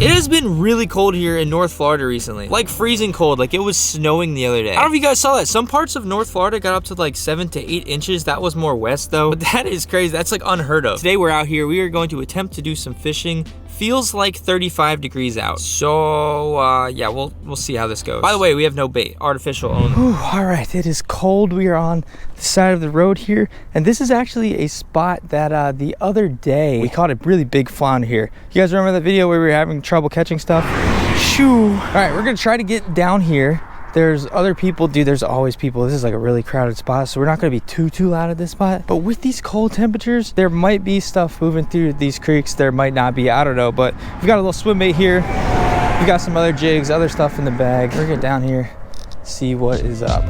It has been really cold here in North Florida recently. Like freezing cold, like it was snowing the other day. I don't know if you guys saw that. Some parts of North Florida got up to like 7 to 8 inches. That was more west though. But that is crazy. That's like unheard of. Today we're out here. We are going to attempt to do some fishing. Feels like 35 degrees out. So yeah, we'll see how this goes. By the way, we have no bait. Artificial only. All right, it is cold. We are on the side of the road here. And this is actually a spot that the other day we caught a really big flounder here. You guys remember that video where we were having trouble catching stuff? Shoo. All right, we're gonna try to get down here. There's other people, dude, there's always people. This is like a really crowded spot, so we're not gonna be too loud at this spot. But with these cold temperatures, there might be stuff moving through these creeks. There might not be, I don't know, but we've got a little swim bait here. We got some other jigs, other stuff in the bag. We're gonna get down here, see what is up.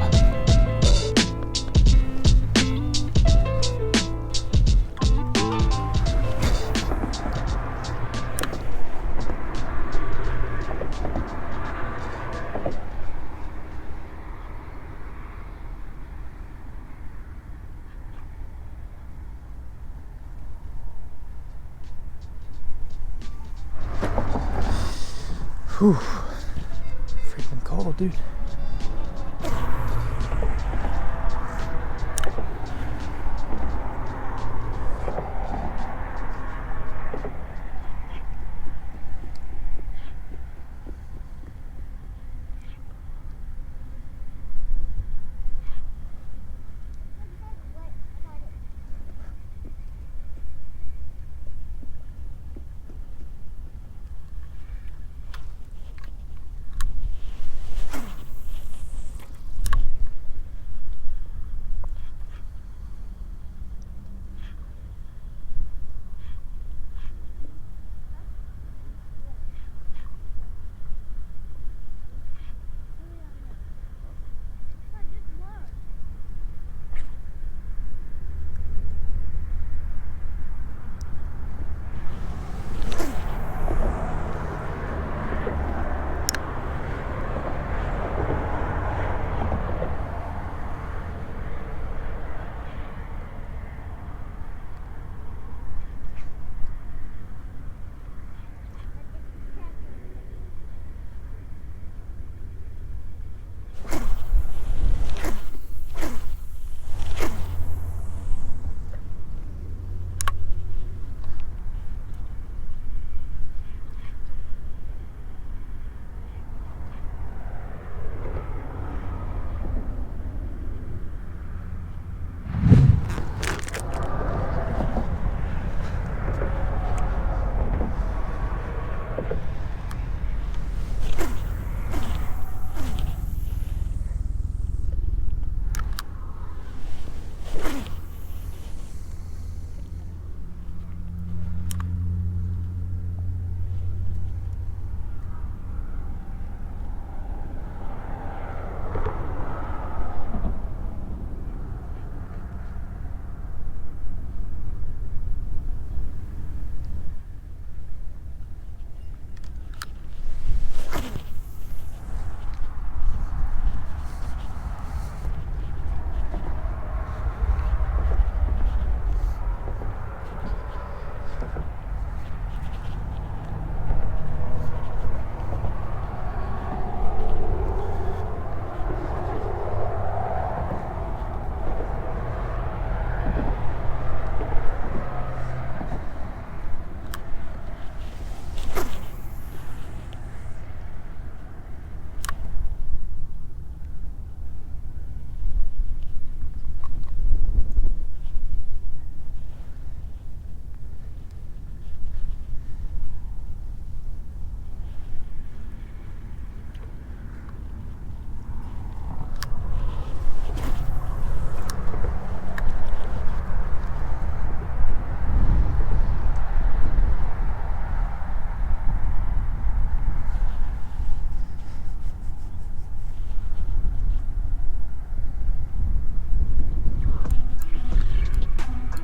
Whew, freaking cold, dude.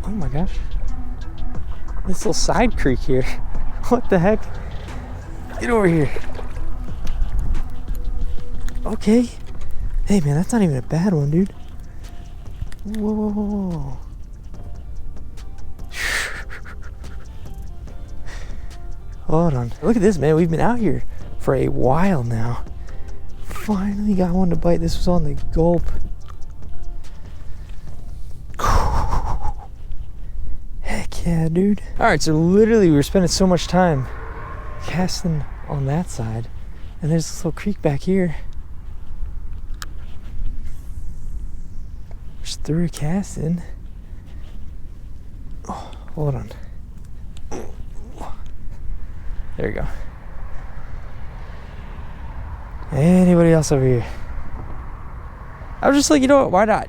Oh my gosh. This little side creek here. What the heck? Get over here. Okay. Hey man, that's not even a bad one, dude. Whoa, whoa, whoa, whoa. Hold on. Look at this, man. We've been out here for a while now. Finally got one to bite. This was on the gulp. Heck yeah, dude. Alright, so literally we were spending so much time casting on that side. And there's this little creek back here. Just threw a cast in. Oh, hold on. There we go. Anybody else over here? I was just like, you know what? Why not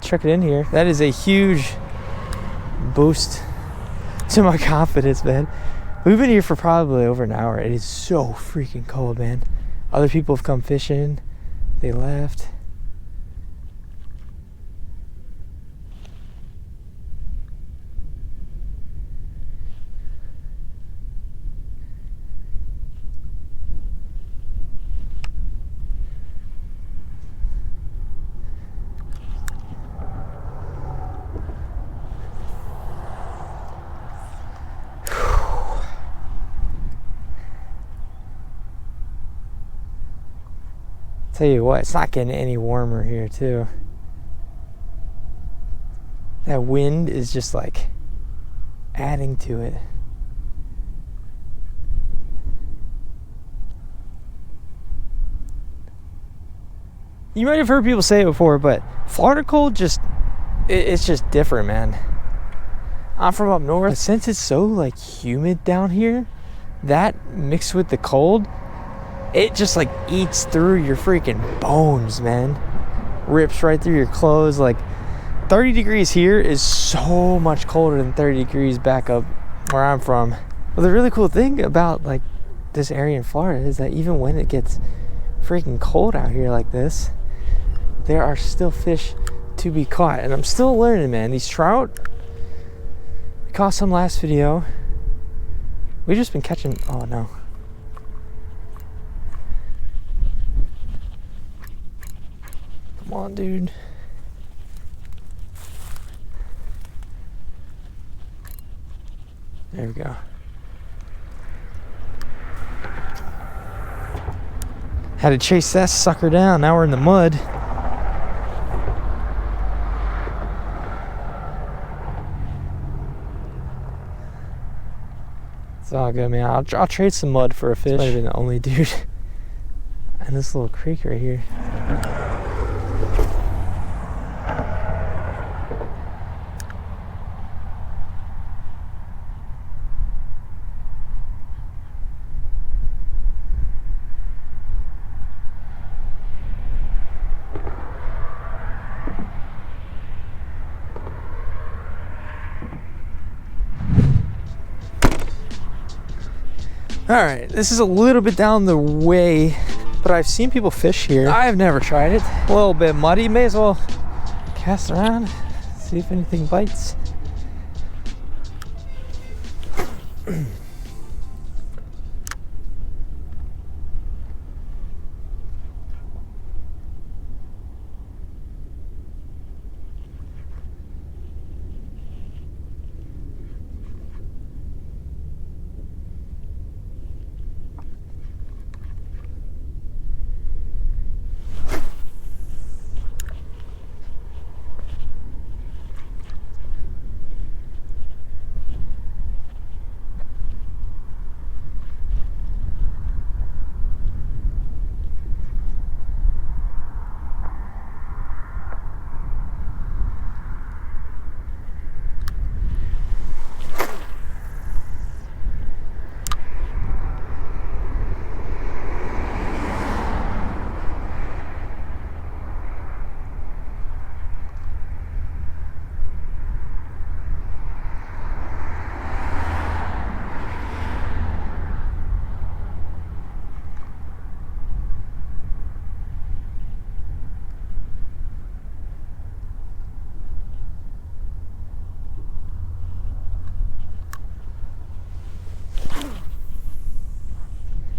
check it in here? That is a huge boost to my confidence, man. We've been here for probably over an hour. It is so freaking cold, man. Other people have come fishing. They left. Tell you what, it's not getting any warmer here too. That wind is just like adding to it. You might have heard people say it before, but Florida cold just, it's just different, man. I'm from up north. But since it's so like humid down here, that mixed with the cold, it just like eats through your freaking bones, man. Rips right through your clothes. Like 30 degrees here is so much colder than 30 degrees back up where I'm from. Well, the really cool thing about like this area in Florida is that even when it gets freaking cold out here like this, there are still fish to be caught. And I'm still learning, man. These trout, we caught some last video. We've just been catching, oh no. Come on, dude. There we go. Had to chase that sucker down. Now we're in the mud. It's all good, man. I'll trade some mud for a fish. This might have been the only dude in this little creek right here. Alright, this is a little bit down the way, but I've seen people fish here. I've never tried it. A little bit muddy, may as well cast around, see if anything bites.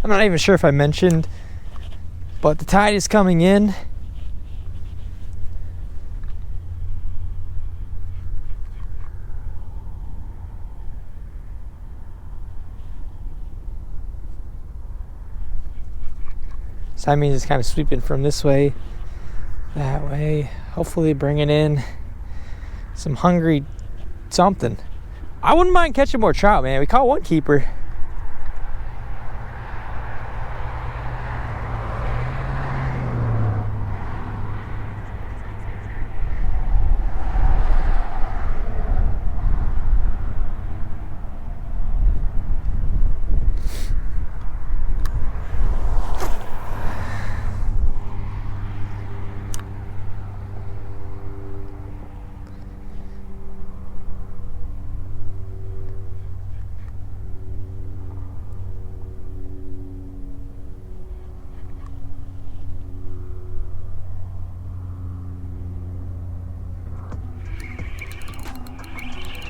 I'm not even sure if I mentioned, but the tide is coming in. So that means it's kind of sweeping from this way, that way. Hopefully bringing in some hungry something. I wouldn't mind catching more trout, man. We caught one keeper.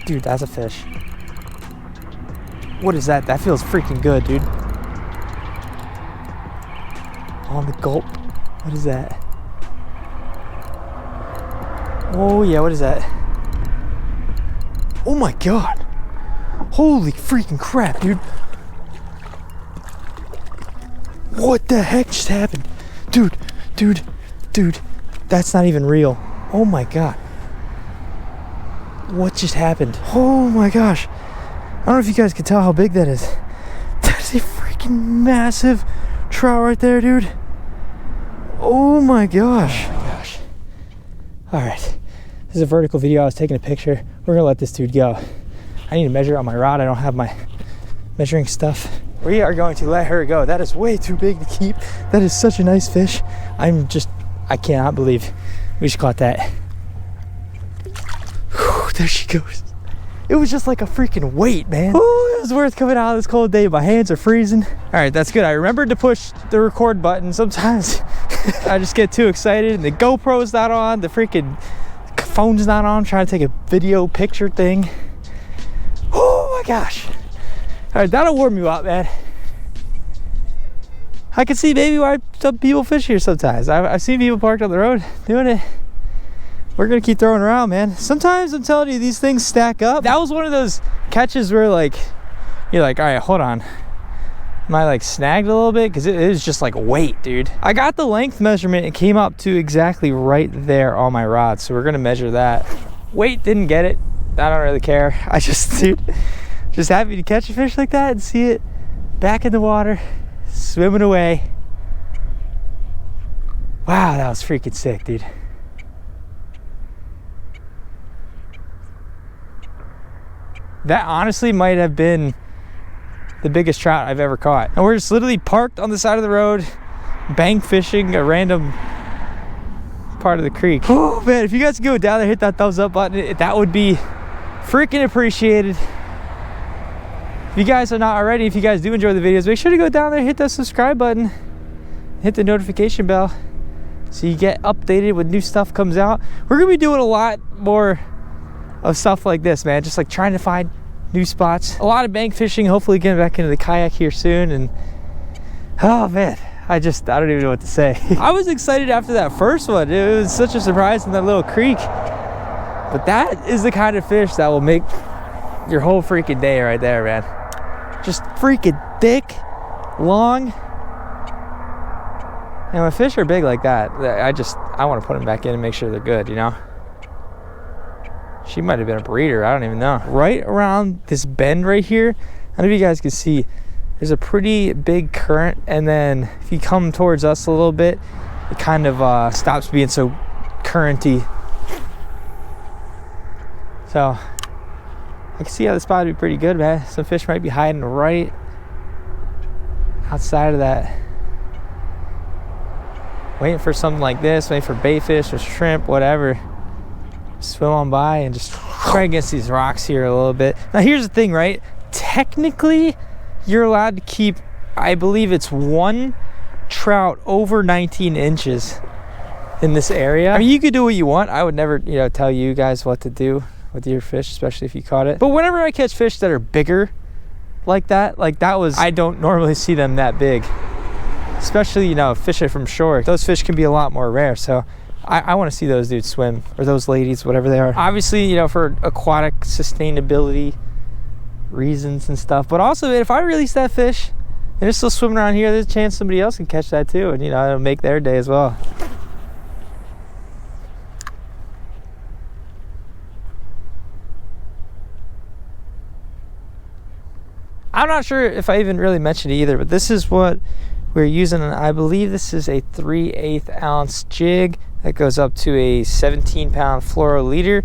Dude, that's a fish. What is that? That feels freaking good, dude. On the gulp. What is that? Oh yeah, what is that? Oh my god. Holy freaking crap, dude. What the heck just happened? Dude. That's not even real. Oh my god. What just happened? Oh my gosh. I don't know if you guys can tell how big that is. That's a freaking massive trout right there, dude. Oh my gosh. Oh my gosh. Alright. This is a vertical video. I was taking a picture. We're gonna let this dude go. I need to measure on my rod. I don't have my measuring stuff. We are going to let her go. That is way too big to keep. That is such a nice fish. I cannot believe we just caught that. There she goes. It was just like a freaking weight, man. Oh, it was worth coming out this cold day. My hands are freezing. All right, that's good. I remembered to push the record button. Sometimes I just get too excited and the GoPro's not on, the freaking phone's not on. I'm trying to take a video picture thing. Oh my gosh. All right, that'll warm you up, man. I can see maybe why some people fish here sometimes. I've seen people parked on the road doing it. We're gonna keep throwing around, man. Sometimes I'm telling you, these things stack up. That was one of those catches where like, you're like, all right, hold on. Am I like snagged a little bit? Cause it is just like weight, dude. I got the length measurement. It came up to exactly right there on my rod. So we're gonna measure that. Weight didn't get it. I don't really care. I just, dude, just happy to catch a fish like that and see it back in the water, swimming away. Wow, that was freaking sick, dude. That honestly might have been the biggest trout I've ever caught. And we're just literally parked on the side of the road, bank fishing a random part of the creek. Oh man, if you guys can go down there, hit that thumbs up button, that would be freaking appreciated. If you guys are not already, if you guys do enjoy the videos, make sure to go down there, hit that subscribe button, hit the notification bell so you get updated when new stuff comes out. We're gonna be doing a lot more of stuff like this, man, just like trying to find new spots. A lot of bank fishing, hopefully getting back into the kayak here soon. And oh man, I don't even know what to say. I was excited after that first one. It was such a surprise in that little creek, but that is the kind of fish that will make your whole freaking day right there, man. Just freaking thick, long, and when fish are big like that, I want to put them back in and make sure they're good, you know. She might have been a breeder, I don't even know. Right around this bend right here, I don't know if you guys can see, there's a pretty big current, and then if you come towards us a little bit, it kind of stops being so currenty. So I can see how the spot would be pretty good, man. Some fish might be hiding right outside of that. Waiting for something like this, waiting for bait fish or shrimp, whatever. Swim on by and just try against these rocks here a little bit. Now here's the thing, right? Technically, you're allowed to keep, I believe it's 1 trout over 19 inches in this area. I mean, you could do what you want. I would never, tell you guys what to do with your fish, especially if you caught it. But whenever I catch fish that are bigger like that I don't normally see them that big. Especially, fishing from shore. Those fish can be a lot more rare, so I want to see those dudes swim, or those ladies, whatever they are. Obviously, for aquatic sustainability reasons and stuff. But also, if I release that fish And they're still swimming around here. There's a chance somebody else can catch that too, and you know, it'll make their day as well. I'm not sure if I even really mentioned it either, but this is what we're using. I believe this is a 3/8 ounce jig that goes up to a 17-pound fluoro leader,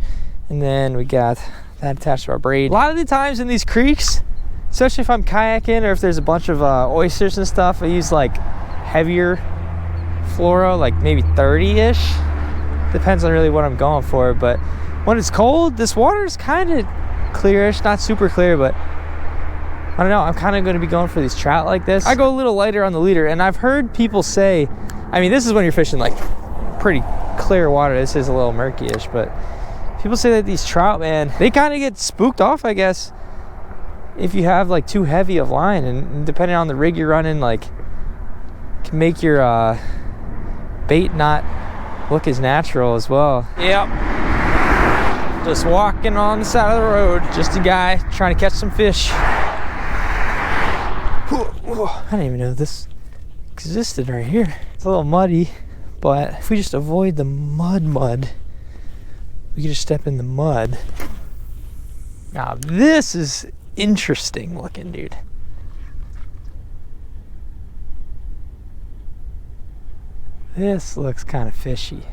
and then we got that attached to our braid. A lot of the times in these creeks, especially if I'm kayaking or if there's a bunch of oysters and stuff, I use like heavier fluoro, like maybe 30-ish. Depends on really what I'm going for. But when it's cold, this water is kind of clearish, not super clear, but I don't know, I'm kind of going to be going for these trout like this. I go a little lighter on the leader, and I've heard people say, I mean, this is when you're fishing like pretty clear water. This is a little murky-ish, but people say that these trout, man, they kind of get spooked off, I guess, if you have like too heavy of line, and depending on the rig you're running, like, can make your bait not look as natural as well. Yep. Just walking on the side of the road. Just a guy trying to catch some fish. I didn't even know this existed right here. It's a little muddy, but if we just avoid the mud, we can just step in the mud. Now this is interesting looking, dude. This looks kind of fishy.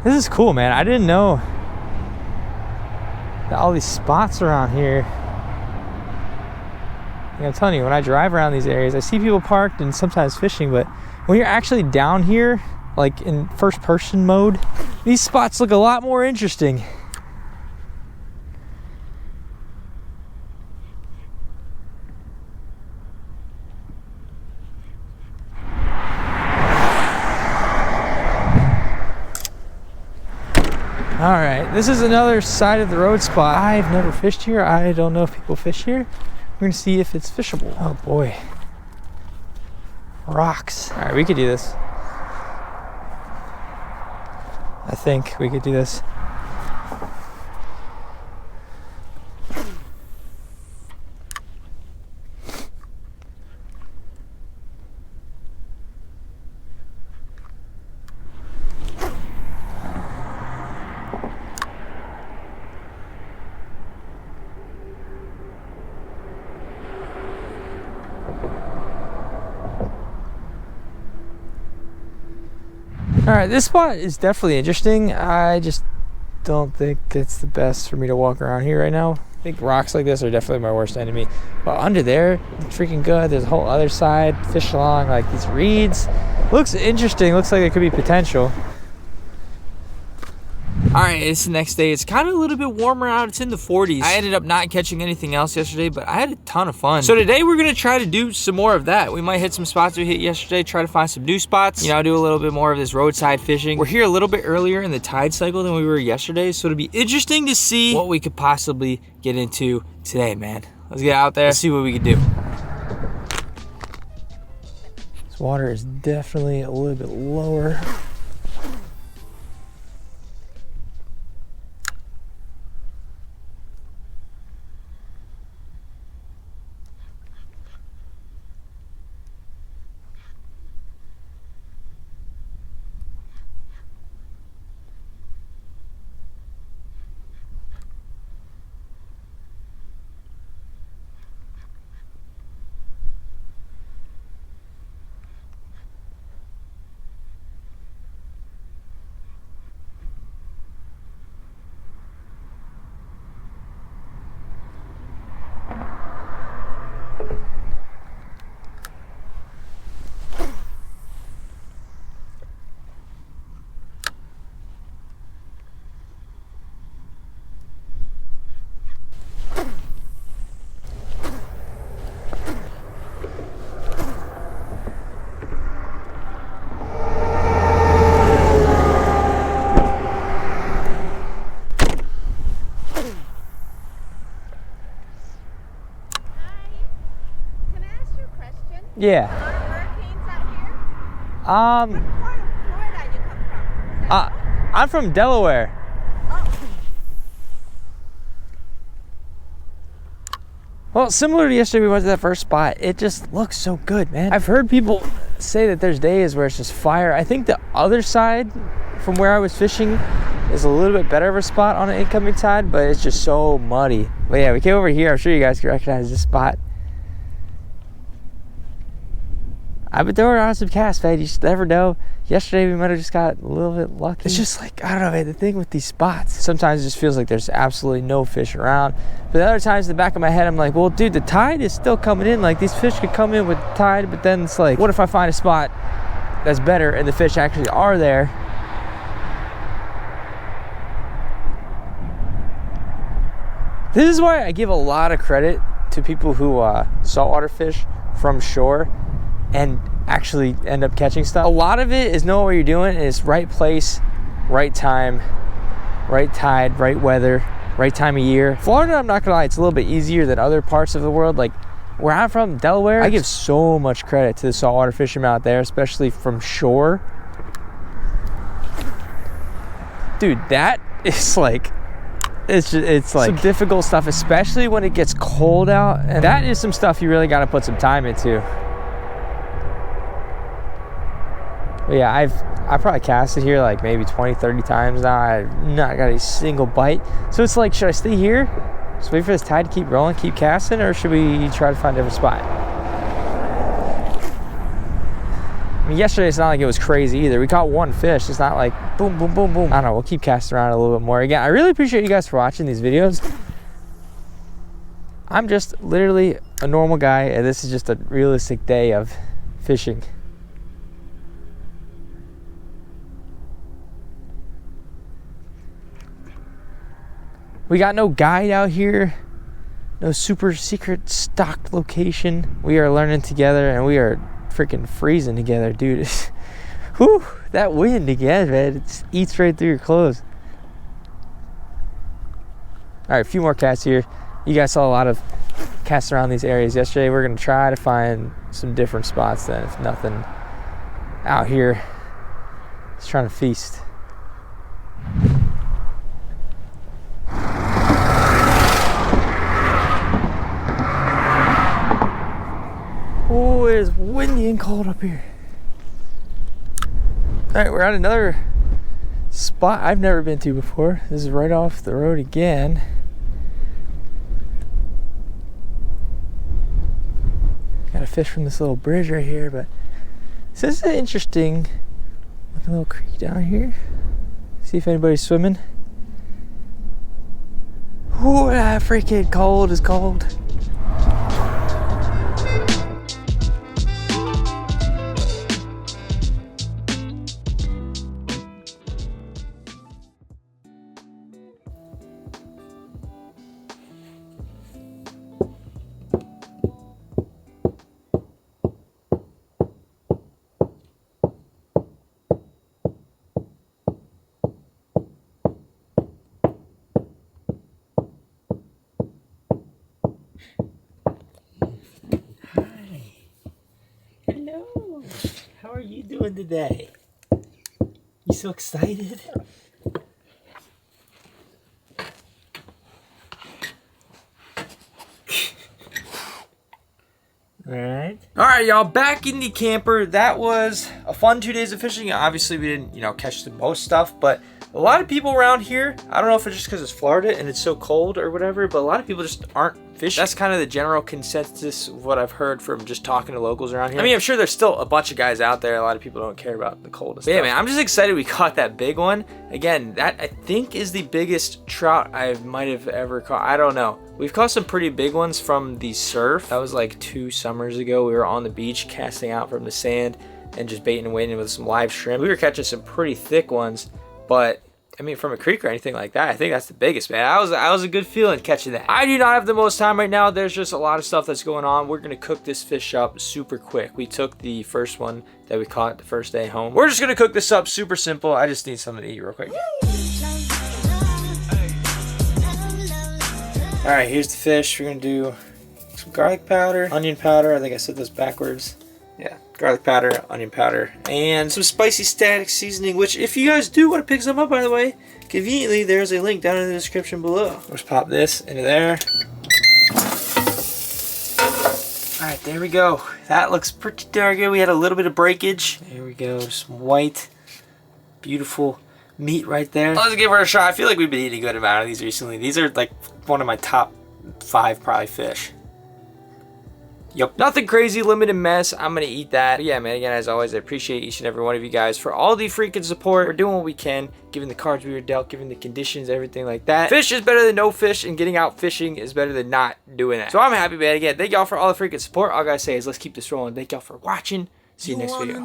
This is cool, man. I didn't know that all these spots around here. I'm telling you, when I drive around these areas, I see people parked and sometimes fishing, but when you're actually down here, like in first person mode, these spots look a lot more interesting. All right, this is another side of the road spot. I've never fished here. I don't know if people fish here. We're gonna see if it's fishable. Oh boy. Rocks. All right, we could do this. I think we could do this. All right, this spot is definitely interesting. I just don't think it's the best for me to walk around here right now. I think rocks like this are definitely my worst enemy. But under there, it's freaking good. There's a whole other side. Fish along like these reeds. Looks interesting. Looks like there could be potential. All right, it's the next day. It's kind of a little bit warmer out. It's in the 40s. I ended up not catching anything else yesterday, but I had a ton of fun. So today we're gonna try to do some more of that. We might hit some spots we hit yesterday, try to find some new spots, you know, do a little bit more of this roadside fishing. We're here a little bit earlier in the tide cycle than we were yesterday, so it'll be interesting to see what we could possibly get into today, man. Let's get out there, see what we can do. This water is definitely a little bit lower. Yeah. Hurricanes out here? What part of Florida you come from? I'm from Delaware. Oh. Well, similar to yesterday, we went to that first spot. It just looks so good, man. I've heard people say that there's days where it's just fire. I think the other side from where I was fishing is a little bit better of a spot on the incoming tide, but it's just so muddy. But yeah, we came over here. I'm sure you guys can recognize this spot. I've been throwing around some casts, man. You just never know. Yesterday, we might have just got a little bit lucky. It's just like, I don't know, man, the thing with these spots, sometimes it just feels like there's absolutely no fish around. But the other times, in the back of my head, I'm like, well, dude, the tide is still coming in. Like, these fish could come in with the tide, but then it's like, what if I find a spot that's better and the fish actually are there? This is why I give a lot of credit to people who saltwater fish from shore and actually end up catching stuff. A lot of it is knowing what you're doing, and it's right place, right time, right tide, right weather, right time of year. Florida, I'm not gonna lie, it's a little bit easier than other parts of the world. Like where I'm from, Delaware, I give so much credit to the saltwater fishermen out there, especially from shore. Dude, that is like, it's like some difficult stuff, especially when it gets cold out. And that is some stuff you really gotta put some time into. But yeah, I probably casted here like maybe 20-30 times now. I've not got a single bite. So it's like, should I stay here, just wait for this tide to keep rolling, keep casting, or should we try to find a different spot? I mean, yesterday it's not like it was crazy either. We caught one fish. It's not like boom, boom, boom, boom. I don't know, we'll keep casting around a little bit more. Again, I really appreciate you guys for watching these videos. I'm just literally a normal guy, and this is just a realistic day of fishing. We got no guide out here, no super secret stocked location. We are learning together, and we are freaking freezing together, dude. Whew, that wind again, man, it eats right through your clothes. All right, a few more casts here. You guys saw a lot of casts around these areas yesterday. We're gonna try to find some different spots then, if nothing out here. Just trying to feast. Oh, it is windy and cold up here. All right, we're at another spot I've never been to before. This is right off the road again. Got a fish from this little bridge right here, but this is an interesting looking little creek down here. See if anybody's swimming. Oh, that freaking cold is cold. How are you doing today? You so excited? Alright, y'all, back in the camper. That was a fun 2 days of fishing. Obviously, we didn't, catch the most stuff, but a lot of people around here, I don't know if it's just because it's Florida and it's so cold or whatever, but a lot of people just aren't fishing. That's kind of the general consensus of what I've heard from just talking to locals around here. I mean, I'm sure there's still a bunch of guys out there. A lot of people don't care about the cold and stuff. Yeah, man, I'm just excited we caught that big one. Again, that I think is the biggest trout I might have ever caught. I don't know. We've caught some pretty big ones from the surf. That was like 2 summers ago. We were on the beach casting out from the sand and just baiting and waiting with some live shrimp. We were catching some pretty thick ones, but I mean, from a creek or anything like that, I think that's the biggest, man. I was a good feeling catching that. I do not have the most time right now. There's just a lot of stuff that's going on. We're gonna cook this fish up super quick. We took the first one that we caught the first day home. We're just gonna cook this up super simple. I just need something to eat real quick. All right, here's the fish. We're gonna do some garlic powder, onion powder. I think I said those backwards. Yeah, garlic powder, onion powder, and some spicy static seasoning, which if you guys do want to pick some up, by the way, conveniently, there's a link down in the description below. Let's pop this into there. All right, there we go. That looks pretty darn good. We had a little bit of breakage. There we go, some white, beautiful meat right there. Let's give her a shot. I feel like we've been eating a good amount of these recently. These are like one of my top 5 probably fish. Yep. Nothing crazy, limited mess. I'm gonna eat that. But yeah, man, again, as always, I appreciate each and every one of you guys for all the freaking support. We're doing what we can, given the cards we were dealt, given the conditions, everything like that. Fish is better than no fish, and getting out fishing is better than not doing that. So I'm happy, man. Again, thank y'all for all the freaking support. All I gotta say is let's keep this rolling. Thank y'all for watching. See you next video.